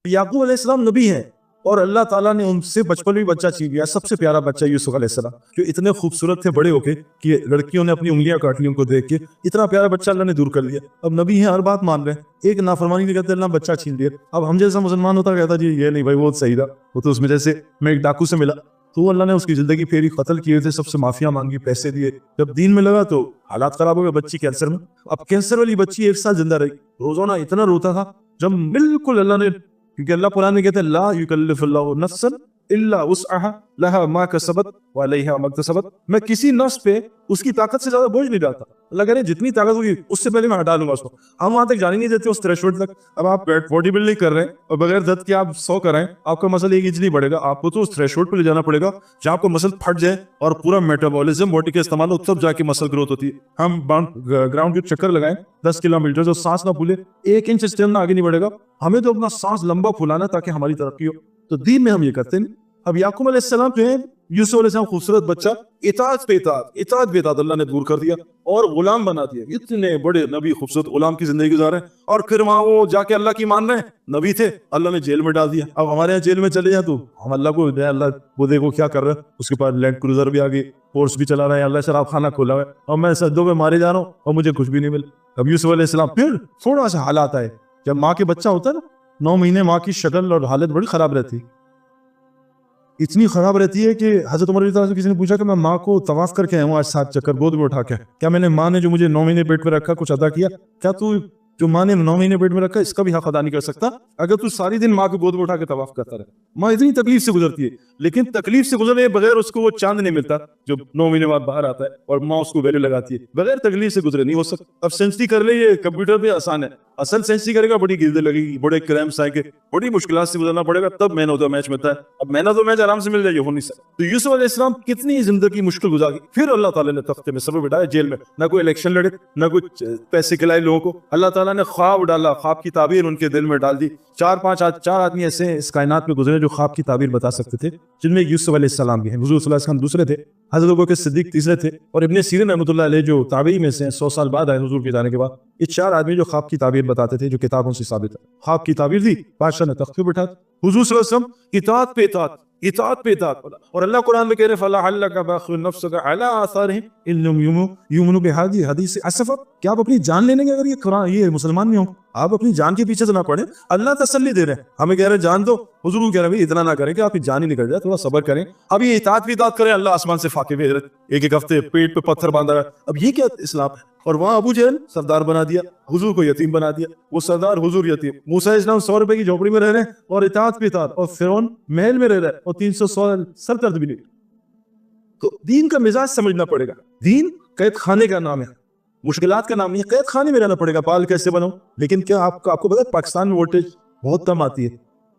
याकूब अलैहिस्सलाम नबी हैं और अल्लाह ताला ने उनसे बचपन में बच्चा छीन लिया। सबसे प्यारा बच्चा यूसुफ अलैहिस्सलाम, जो इतने खूबसूरत थे बड़े होके कि लड़कियों ने अपनी उंगलियां काट ली उनको देख के। इतना प्यारा बच्चा अल्लाह ने दूर कर दिया। अब नबी हैं, हर बात मान रहे हैं, एक नाफरमानी नहीं कहते, अल्लाह बच्चा छीन लिया। अब हम जैसा मुसलमान होता कहता जी ये नहीं भाई वो सही था, वो तो उसमें जैसे मैं एक डाकू से मिला तो अल्लाह ने उसकी जिंदगी फेरी, कत्ल किए थे, सबसे माफिया मांगी, पैसे दिए। जब दीन में लगा तो हालात खराब हो गए, बच्ची कैंसर में। अब कैंसर वाली बच्ची 1 साल जिंदा रही, रोजाना इतना रोता था। जब बिल्कुल अल्लाह ने, क्योंकि अल्लाह कुरान में कहते हैं ला युकल्लिफुल्लाहु नफ्सन इल्ला वुसअहा लहा मा कसबत व अलैहा मक्तसबत, मैं किसी नफ्स पे उसकी ताकत से ज्यादा बोझ नहीं डालता। अल्लाह कह रहे जितनी ताकत होगी उससे पहले मैं हटा लूंगा उसको। हम वहां तक जाने नहीं देते उस थ्रेशोल्ड तक। अब आप बॉडी बिल्डिंग कर रहे हैं और बगैर दर्द के आप 100 कराएं, आपका मसल 1 इंच नहीं बढ़ेगा। आपको तो उस थ्रेशोल्ड पे ले जाना पड़ेगा जहां आपको मसल फट जाए और पूरा मेटाबॉलिज्म बॉडी के इस्तेमाल हो, तब जाके मसल ग्रोथ होती है। हम ग्राउंड के चक्कर लगाएं 10 किलोमीटर, जो सांस ना फूले, 1 इंच स्टेमिना आगे नहीं बढ़ेगा। हमें तो अपना सांस लंबा फुलाना ताकि हमारी तरक्की हो। तो दीन में हम ये करते नहीं। अब याकूब अलैहिस्सलाम जो है, यूसुफ अलैहिस्सलाम खूबसूरत बच्चा, इताअत पे इताअत अल्लाह ने दूर कर दिया और गुलाम बना दिया। इतने बड़े नबी खूबसूरत गुलाम की जिंदगी गुजारे और फिर वहां वो जाके अल्लाह की मान रहे हैं। नबी थे, अल्लाह ने जेल में डाल दिया। अब हमारे यहाँ जेल में चले जाए तो हम अल्लाह को, अल्लाह वो देखो क्या कर रहा है, उसके पास लैंड क्रूजर भी आ गई, फोर्स भी चला रहा है, अल्लाह शराब खाना खोला है और मैं सज्जों में मारे जा रहा हूँ और मुझे कुछ भी नहीं मिला। अब यूसुफ अलैहिस्सलाम फिर थोड़ा सा हालात आए, जब माँ के बच्चा होता है ना, 9 महीने माँ की शक्ल और हालत बड़ी खराब रहती, इतनी खराब रहती है कि हजरत उमर से किसी ने पूछा कि मैं माँ को तवाफ करके आया हूँ आज 7 चक्कर गोद में उठा के, क्या मैंने माँ ने जो मुझे 9 महीने पेट में रखा कुछ अदा किया? क्या तू जो माँ ने 9 महीने पेट में रखा इसका भी हक अदा नहीं कर सकता अगर तू सारी दिन माँ को गोद में उठा के तवाफ करता रहे? माँ इतनी तकलीफ से गुजरती है, लेकिन तकलीफ से गुजरने बगैर उसको वो चांद नहीं मिलता जो 9 महीने बाद बाहर आता है और माँ उसको वैल्यू लगाती है। बगैर तकलीफ से गुजरे नहीं हो सकता। अब सेंसरी कर ले, ये कंप्यूटर पे आसान है, असल सेंसरी करेगा बड़ी गिल्दे लगेगी, बड़े क्रैम्प्स आएंगे, बड़ी मुश्किलात से गुजरना पड़ेगा, तब मैन ऑफ द मैच मिलता है। अब मैन ऑफ द मैच आराम से मिल जाएगी, हो नहीं सकता। तो यूसुफ अलैहिस्सलाम कितनी जिंदगी मुश्किल गुजारी, फिर अल्लाह ताला ने तख्ते में सब्र बिठाया जेल में। ना कोई इलेक्शन लड़े, ना कुछ पैसे खिलाए लोगों को, अल्लाह ताला ने ख्वाब डाला, ख्वाब की ताबीर उनके दिल में डाल दी। 4 आदमी ऐसे इस कायनात में गुजरे जो ख्वाब की ताबीर बता सकते थे, जिनमें यूसुफ अलैहिस्सलाम भी हैं। हुजूर सल्लल्लाहु अलैहि वसल्लम दूसरे थे, हज़रत अबू बकर सिद्दीक तीसरे थे और इब्ने सीरीन रहमतुल्लाह अलैह जो ताबी में से 100 साल बाद आए हुजूर के जाने के बाद। ये 4 आदमी जो ख्वाब की ताबीर बताते थे, जो किताबों से साबित है। ख्वाब की ताबीर दी, बादशाह ने तख्त पे बिठा, हुजूर सल्लल्लाहु अलैहि वसल्लम इताअत पे इताअत, इताअत पे इताअत। और अल्लाह कुरान में कह रहे फलअल्लका बाखिउन नफ्सका अला आसारिहिम इन लम युमिनू बिहाज़िही हदीस असफा, क्या आप अपनी जान लेंगे अगर ये कुरान ये मुसलमान नहीं हो? आप अपनी जान के पीछे तो ना पड़े। अल्लाह तसल्ली दे रहे हैं, हमें कह रहे हैं जान दो, हुजूर कह रहे हैं इतना ना करें कि आपकी जान ही निकल जाए, थोड़ा सब्र करें। अब ये इताअत भी इताअत करें, अल्लाह आसमान से फाके भेज रहे, एक हफ्ते पेट पे पत्थर बांधा रहा है। अब ये क्या इस्लाम है? और वहां अबू जहल सरदार बना दिया, हुजूर को यतीम बना दिया, वो सरदार हुजूर यतीम। मूसा इस्लाम 100 रुपए की झोपड़ी में रह रहे हैं और इताअत पे इताअत, और फिरौन महल में रह रहा है और 300 सरदर्द भी नहीं। तो दीन का मिजाज समझना पड़ेगा। दीन कैद खाने का नाम है, मुश्किलात का नाम नहीं है। कैद खाने में रहना पड़ेगा, बाल कैसे बनाओ। लेकिन क्या आपको पता है पाकिस्तान में वोल्टेज बहुत कम आती है,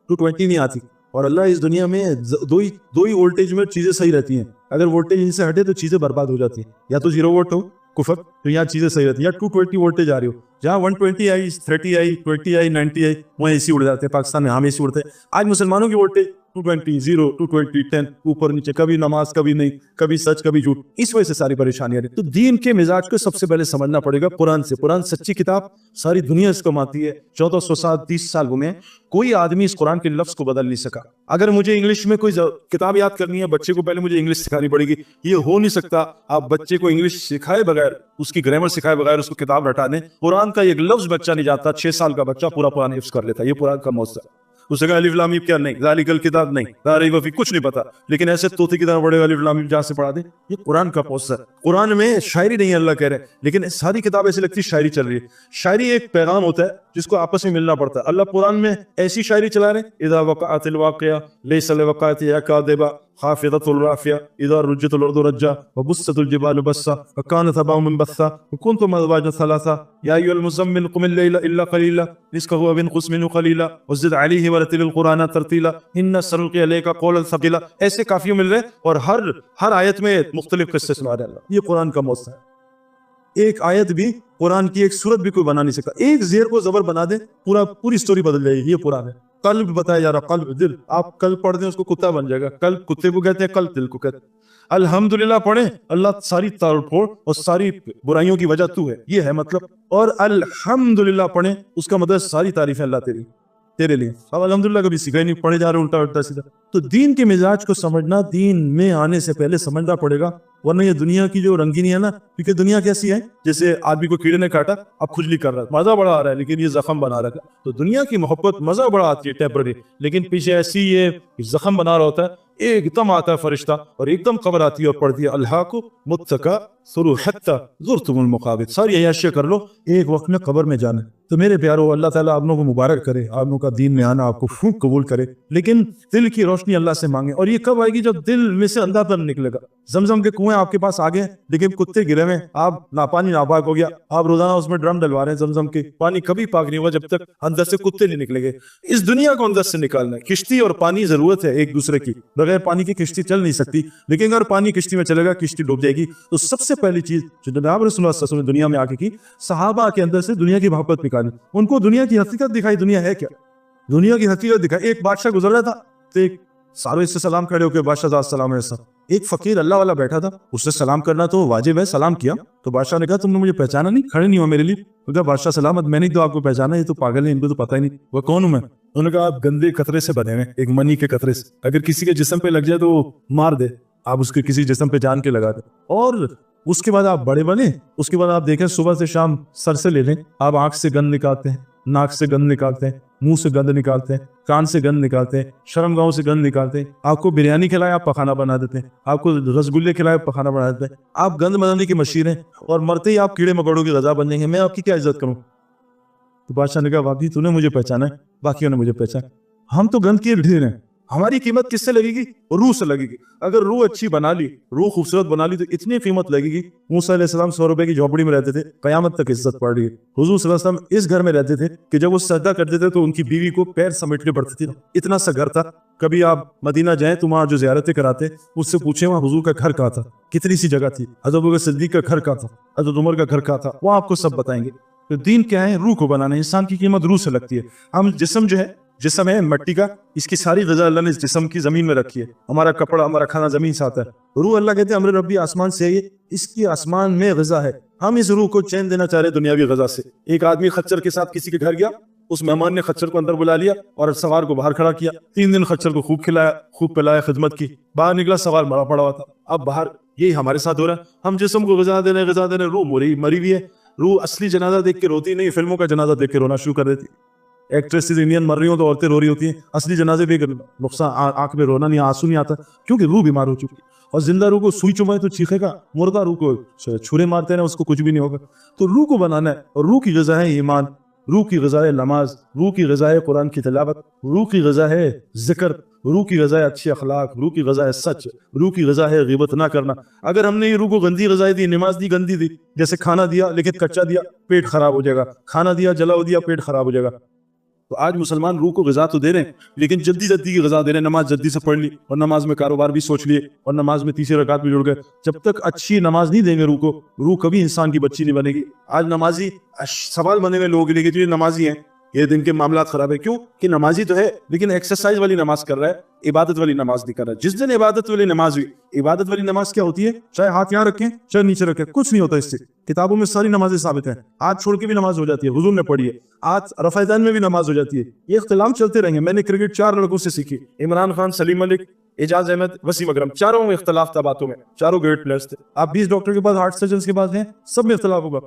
220 नहीं आती। और अल्लाह इस दुनिया में दो ही वोल्टेज में चीजें सही रहती हैं। अगर वोल्टेज इनसे हटे तो चीजें बर्बाद हो जाती हैं। या तो 0 वोल्ट हो कुफर, तो यहाँ चीजें सही रहती है, या 220 वोल्टेज आ रही हो, जहाँ 120 आई, 30 आई, 20 आई, 90 आई, वहाँ एसी उड़ जाते हैं। पाकिस्तान में हम एसी उड़ते हैं। आज मुसलमानों की वोल्टेज 220, 0, 220, 10, ऊपर नीचे, कभी नमाज कभी नहीं, कभी सच कभी झूठ। इस वजह से सारी परेशानी आ रही। तो दीन के मिजाज को सबसे पहले समझना पड़ेगा कुरान से। कुरान सच्ची किताब, सारी दुनिया इसको मानती है। 1430 साल घूमे, कोई आदमी इस कुरान के लफ्ज को बदल नहीं सका। अगर मुझे इंग्लिश में कोई किताब याद करनी है, बच्चे को पहले मुझे इंग्लिश सिखानी पड़ेगी, ये हो नहीं सकता। आप बच्चे को इंग्लिश सिखाए बगैर, उसकी ग्रामर सिखाए बगैर उसको किताब हटा दें। कुरान का एक लफ्ज बच्चा नहीं जाता, 6 साल का बच्चा पूरा कुरान हिफ्ज कर लेता है। ये कुरान का मौजूद है। उसे कहा अलिफ लाम मीम क्या नहीं, ज़ालिकल किताब नहीं, ला रैब फीह कुछ नहीं पता, लेकिन ऐसे तोते की तरह बड़े अलिफ लाम मीम जहां से पढ़ा दे। ये कुरान का पौसा है। कुरान में शायरी नहीं अल्लाह कह रहे हैं, लेकिन सारी किताब ऐसी लगती है शायरी चल रही है। शायरी एक पैगाम होता है जिसको आपस में मिलना पड़ता है। अल्लाह कुरान में ऐसी शायरी चला रहे, इज़ा वक़अतिल वाक़िया लैसा लिवक़अतिहा काज़िबा खाफ़िदतुर राफ़िया इज़ा रुज्जतिल अर्दु रज्जा व बुस्सतिल जिबालु बस्सा व कानत हबाअम मुनबस्सा व कुंतुम अज़वाजन सलासा या अय्युहल मुज़म्मिल क़ुमिल लैला इल्ला क़लीला निस्फ़हु व इंक़ुस मिन्हु क़लीला व ज़िद अलैहि व रत्तिलिल क़ुरआन तरतीला इन्ना सनुल्क़ी अलैका क़ौलन सक़ीला। ऐसे काफ़ियों मिल रहे और हर आयत में मुख्तलिफ क़िस्से सुना रहे अल्लाह। ये कुरान का मौज़ू है। एक आयत भी, कुरान की एक सूरत भी कोई बना नहीं सकता। एक ज़ेर को ज़बर बना दे, पूरी स्टोरी बदल जाएगी। ये कुरान है। कल्ब बताया जा रहा, कल्ब दिल। आप कल्ब पढ़ दें उसको कुत्ता बन जाएगा। कल्ब कुत्ते को कहते हैं, कल्ब दिल को कहते हैं। अल्हम्दुलिल्लाह पढ़े, अल्लाह सारी तारीफ फोड़ और सारी बुराइयों की वजह तू है, ये है मतलब। और अल्हम्दुलिल्लाह पढ़े, उसका मतलब सारी तारीफें अल्लाह तेरी। तेरे लिए। अब अल्हम्दुलिल्लाह कभी सीखा ही नहीं, पढ़े जा रहे उल्टा उल्टा सीधा। तो दीन के मिजाज को समझना, दीन में आने से पहले समझना पड़ेगा, वरना ये दुनिया की जो रंगीनी है ना, क्योंकि दुनिया कैसी है, जैसे आदमी को कीड़े ने काटा, अब खुजली कर रहा है, मजा बड़ा आ रहा है, लेकिन ये जख्म बना रहा है। तो दुनिया की मोहब्बत मजा बड़ा आती है टेम्पररी, लेकिन पीछे ऐसी ये जख्म बना रहा होता है। एकदम आता है फरिश्ता और एकदम खबर आती है और पढ़ती है अल्लाह को मुत्तका सुरु हत्ता ज़ुरतुमुल मक़ाबिर, सारी अय्याशियां कर लो, एक वक्त में कब्र में जाना। तो मेरे प्यारो, अल्लाह ताला आप लोगों को मुबारक करे, आप लोगों का दीन में आना आपको खूब कबूल करे, लेकिन दिल की रोशनी अल्लाह से मांगे। और ये कब आएगी? जब दिल में से अंधापन निकलेगा। जमजम के कुएं आपके पास आ गए, लेकिन कुत्ते गिरे हुए, आप पानी नापाक हो गया, आप रोजाना उसमें ड्रम डलवा रहे हैं जमजम के, पानी कभी पाक नहीं होगा जब तक अंदर से कुत्ते नहीं निकलेंगे। इस दुनिया को अंदर से निकालना है। किश्ती और पानी जरूरत है एक दूसरे की, बगैर पानी की किश्ती चल नहीं सकती, लेकिन अगर पानी किश्ती में चलेगा किश्ती डूब जाएगी। तो सबसे पहली चीज जो जनाब रसूलुल्लाह सल्लल्लाहु अलैहि वसल्लम ने दुनिया में आके की, सहाबा के अंदर से दुनिया की मोहब्बत निकाली, उनको दुनिया की हकीकत दिखाई, दुनिया है क्या, दुनिया की हकीकत दिखाई। एक बादशाह गुजर रहा था, तो एक सारे इससे सलाम खड़े होकर बादशाह सलाम है। एक फकीर अल्लाह वाला बैठा था, उससे सलाम करना तो वाजिब है, सलाम किया। तो बादशाह ने कहा तुमने मुझे पहचाना नहीं, खड़े नहीं हो मेरे लिए। तो कहा बादशाह सलामत, मैंने तो आपको पहचाना, ये तो पागल है, इनको तो पता ही नहीं वो कौन हूं मैं। उन्होंने कहा आप गंदे कतरे से बने हुए, एक मनी के कतरे से, अगर किसी के जिस्म पे लग जाए तो मार दे, आप उसके किसी जिस्म पे जान के लगा दे। और उसके बाद आप बड़े बने, उसके बाद आप देखें सुबह से शाम सर से ले लें, आप आंख से गंद निकालते हैं, नाक से गंद निकालते हैं, मुंह से गंद निकालते हैं, कान से गंद निकालते हैं, शर्मगाहों से गंद निकालते हैं। आपको बिरयानी खिलाए आप पखाना बना देते हैं, आपको रसगुल्ले खिलाए पखाना बना देते हैं। आप गंद बनाने की मशीन हैं, और मरते ही आप कीड़े मकोड़ों की गजा बन जाएंगे। मैं आपकी क्या इज्जत करूं? तो बादशाह ने कहा वाकई तूने मुझे पहचाना है, बाकियों ने मुझे पहचाना, हम तो गंद के ढेर हैं, हमारी कीमत किससे लगेगी? रूह से लगेगी। अगर रूह अच्छी बना ली, रूह खूबसूरत बना ली, तो इतनी कीमत लगेगी। मूसा अलैहिस्सलाम 100 रुपए की झोपड़ी में रहते थे, कयामत तक इज्जत पड़ रही है। हुजूर सल्लल्लाहु अलैहि वसल्लम इस घर में रहते थे कि जब वो सजदा करते थे तो उनकी बीवी को पैर समेटने पड़ते थे, इतना सा घर था। कभी आप मदीना जाएं तो वहां जो ज़ियारतें कराते, उससे पूछे वहां हुजूर का घर कहाँ था, कितनी सी जगह थी, हज़रत अबू बकर सिद्दीक का घर कहाँ था, हज़रत उमर का घर कहाँ था, वो आपको सब बताएंगे। तो दीन क्या है? रूह को बनाना। इंसान की कीमत रूह से लगती है। हम जिस्म जो है, जिस्म है मिट्टी का, इसकी सारी ग़िज़ा अल्लाह ने इस जिस्म की जमीन में रखी है। हमारा कपड़ा, हमारा खाना जमीन से आता है। रूह अल्लाह कहते हैं अमर रब्बी आसमान से है, इसकी आसमान में ग़िज़ा है। हम इस रूह को चैन देना चाह रहे दुनियावी ग़िज़ा से। एक आदमी खच्चर के साथ किसी के घर गया, उस मेहमान ने खच्चर को अंदर बुला लिया और सवार को बाहर खड़ा किया। 3 दिन खच्चर को खूब खिलाया, खूब पिलाया, खिदमत की। बाहर निकला, सवार मरा पड़ा हुआ था। अब बाहर यही हमारे साथ हो रहा है, हम जिस्म को ग़िज़ा दे रहे हैं, रूह मरी हुई है। रूह असली जनाजा देख के रोती नहीं, फिल्मों का जनाजा देख के रोना शुरू कर देती। एक्ट्रेसेस इंडियन मर रही हो तो औरतें रो रही होती हैं, असली जनाजे भी नुकसान, आंख में रोना नहीं, आंसू नहीं आता, क्योंकि रूह बीमार हो चुकी है। और जिंदा रूह को सुई चुमाए तो चीखेगा, मुर्दा रूह को छुरे मारते हैं उसको कुछ भी नहीं होगा। तो रूह को बनाना है, और रूह की ग़िज़ा है ईमान, रूह की ग़िज़ा है नमाज, रूह की ग़िज़ा है कुरान की तिलावत, रूह की ग़िज़ा है जिक्र, रूह की ग़िज़ा है अच्छे अखलाक, रूह की ग़िज़ा है सच, रूह की ग़िज़ा है ग़ीबत ना करना। अगर हमने ये रूह को गंदी ग़िज़ाएं दी, नमाज दी गंदी दी, जैसे खाना दिया लेकिन कच्चा दिया, पेट खराब हो जाएगा, खाना दिया जलाओ दिया, पेट खराब हो जाएगा। तो आज मुसलमान रूह को ग़िज़ा तो दे रहे हैं, लेकिन जल्दी जल्दी की ग़िज़ा दे रहे हैं। नमाज जल्दी से पढ़ ली, और नमाज में कारोबार भी सोच लिए, और नमाज में तीसरी रकात भी जुड़ गए। जब तक अच्छी नमाज नहीं देंगे रूह को, रूह कभी इंसान की बच्ची नहीं बनेगी। आज नमाजी सवाल बने हुए लोगों के लिए कि जो ये नमाजी हैं, ये दिन के मामला खराब है। क्यों? कि नमाजी तो है, लेकिन एक्सरसाइज वाली नमाज कर रहा है, इबादत वाली नमाज नहीं कर रहा है। जिस दिन इबादत वाली नमाज हुई, इबादत वाली नमाज क्या होती है? चाहे हाथ यहाँ रखें चाहे नीचे रखें, कुछ नहीं होता इससे। किताबों में सारी नमाजें साबित हैं, हाथ छोड़ के भी नमाज हो जाती है, हुजूर ने पढ़ी है। आज रफ़ाइदान में भी नमाज हो जाती है। ये इख्तिलाफ चलते रहेंगे। मैंने क्रिकेट 4 लड़कों से सीखी, इमरान खान, सलीम मलिक, एजाज अहमद, वसीम अकरम, चारों में इख्तिलाफ था बातों में, चारों ग्रेट प्लेयर्स थे। आप 20 डॉक्टर के पास, हार्ट सर्जन के पास हैं, सब में इख्तिलाफ होगा,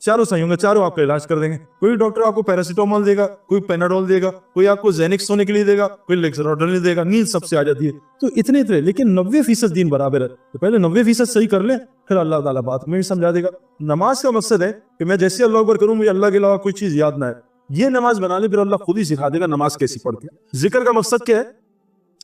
चारों सही होंगे, चारों आपका इलाज कर देंगे। कोई डॉक्टर आपको पैरासिटामोल देगा, कोई पेनाडोल देगा, कोई आपको ज़ेनिक्स सोने के लिए देगा, कोई लेक्सरोडल देगा, नींद सबसे आ जाती है। तो इतने लेकिन 90% दीन बराबर है। तो पहले 90% सही कर ले, फिर अल्लाह ताला बात में भी समझा देगा। नमाज का मकसद है कि मैं जैसे अल्लाह अकबर करूं, मुझे अल्लाह के अलावा कोई चीज याद ना है। ये नमाज बना ले, फिर अल्लाह खुद ही सिखा देगा नमाज कैसी पढ़ती है। जिक्र का मकसद क्या है?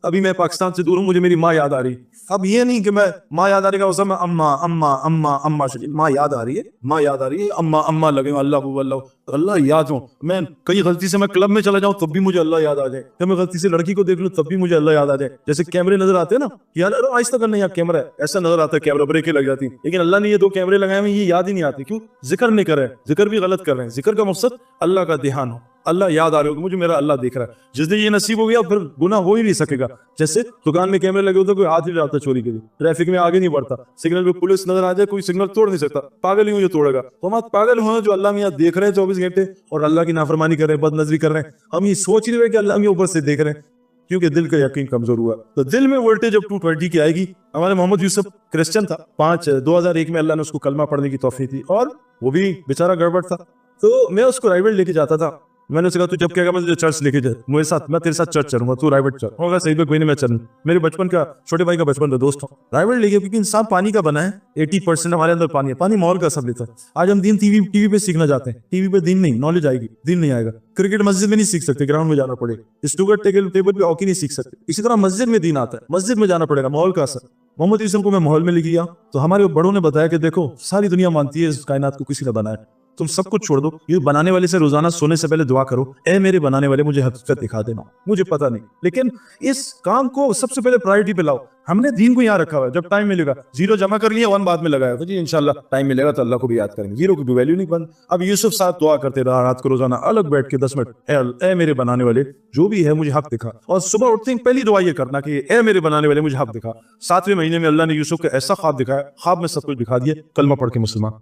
अभी मैं पाकिस्तान से दूर हूँ, मुझे मेरी माँ याद आ रही। अब ये नहीं कि मैं माँ याद आ रही है मैं अम्मा अम्मा अम्मा अम्मा शरीफ, माँ याद आ रही है, माँ याद आ रही है, अम्मा अम्मा लगे अल्लाह अल्लाह, अल्लाह याद हो। मैं कहीं गलती से मैं क्लब में चला जाऊँ तब भी मुझे अल्लाह याद आ जाए, या मैं गलती से लड़की को देख लूँ तब भी मुझे अल्लाह याद आ जाए। जैसे कैमरे नजर आते हैं ना, यार आहिस्ता करना, यहाँ कैमरा है, ऐसा नजर आता है, कैमरा ब्रेकें लग जाती है। लेकिन अल्लाह ने ये 2 कैमरे लगाए हुए, ये याद ही नहीं आते। क्यों? जिक्र नहीं कर रहे हैं, जिक्र भी गलत कर रहे हैं। जिक्र का मकसद अल्लाह का ध्यान हो, अल्लाह याद आ रहे हो, मुझे मेरा अल्लाह देख रहा है। जिस दिन ये नसीब हो गया फिर गुनाह हो ही नहीं सकेगा। जैसे दुकान में कैमरे लगे होते, कोई हाथ नहीं डालता चोरी के लिए, ट्रैफिक में आगे नहीं बढ़ता, सिग्नल पे पुलिस नजर आ जाए कोई सिग्नल तोड़ नहीं सकता, पागल ही हूँ जो तोड़ेगा। तो हम पागल हुए जो अल्लाह मियाँ देख रहे हैं 24 घंटे और अल्लाह की नाफरमानी कर रहे हैं, बदनजरी कर रहे हैं। हम ये सोच ही रहे कि अल्लाह मियाँ ऊपर से देख रहे हैं, क्योंकि दिल का यकीन कमजोर हुआ। तो दिल में वोल्टेज जब 220 की आएगी। हमारे मोहम्मद यूसुफ क्रिश्चियन था, 2001 में अल्लाह ने उसको कलमा पढ़ने की तौफीक दी, और वो भी बेचारा गड़बड़ था। तो मैं उसको राइवल लेके जाता था। मैंने उससे कहा तू जब कहेगा मैं तुझे चर्च लेके जाए, मेरे साथ, मैं तेरे साथ चर्च चलूंगा, तू राइवल चल। होगा सही पे कोई नहीं, मैं चलूँ। मेरे बचपन का, छोटे भाई का बचपन का दोस्त हूँ। राइवल लेके, क्योंकि इंसान पानी का बना है, 80% हमारे अंदर पानी है, पानी माहौल का सब लेता है। आज हम दिन टीवी पे सीखना चाहते हैं, टीवी पे दिन नहीं, नॉलेज आएगी, दिन नहीं आएगा। क्रिकेट मस्जिद में नहीं सीख सकते, ग्राउंड में जाना पड़ेगा। स्टूगर्ट टेबल पे हॉकी नहीं सीख सकते, इसी तरह मस्जिद में दिन आता है, मस्जिद में जाना पड़ेगा, माहौल का असर। मोहम्मद यूसुफ को मैं माहौल में लेके गया तो हमारे बड़ों ने बताया कि देखो सारी दुनिया मानती है इस कायनात को किसी ने बनाया, तुम सब कुछ छोड़ दो, ये बनाने वाले से रोजाना सोने से पहले दुआ करो, ए मेरे बनाने वाले मुझे हकीकत दिखा देना। मुझे पता नहीं, लेकिन इस काम को सबसे पहले प्रायोरिटी पे लाओ। हमने दीन को यहाँ रखा हुआ है, जब टाइम मिलेगा, 0 जमा कर लिया, 1 बाद में लगाया तो जी इंशाल्लाह टाइम मिलेगा तो अल्लाह को भी याद करेंगे, 0 की भी वैल्यू नहीं बंद। अब यूसुफ साथ दुआ करते रहा रात को, रोजाना अलग बैठ के 10 मिनट, ए मेरे बनाने वाले जो भी है मुझे हक दिखा। और सुबह उठते ही पहली दुआ ये करना कि ए मेरे बनाने वाले मुझे हक दिखा। 7वें महीने में अल्लाह ने यूसुफ को ऐसा ख्वाब दिखाया, ख्वाब में सब कुछ दिखा दिया, कलमा पढ़ के मुसलमान।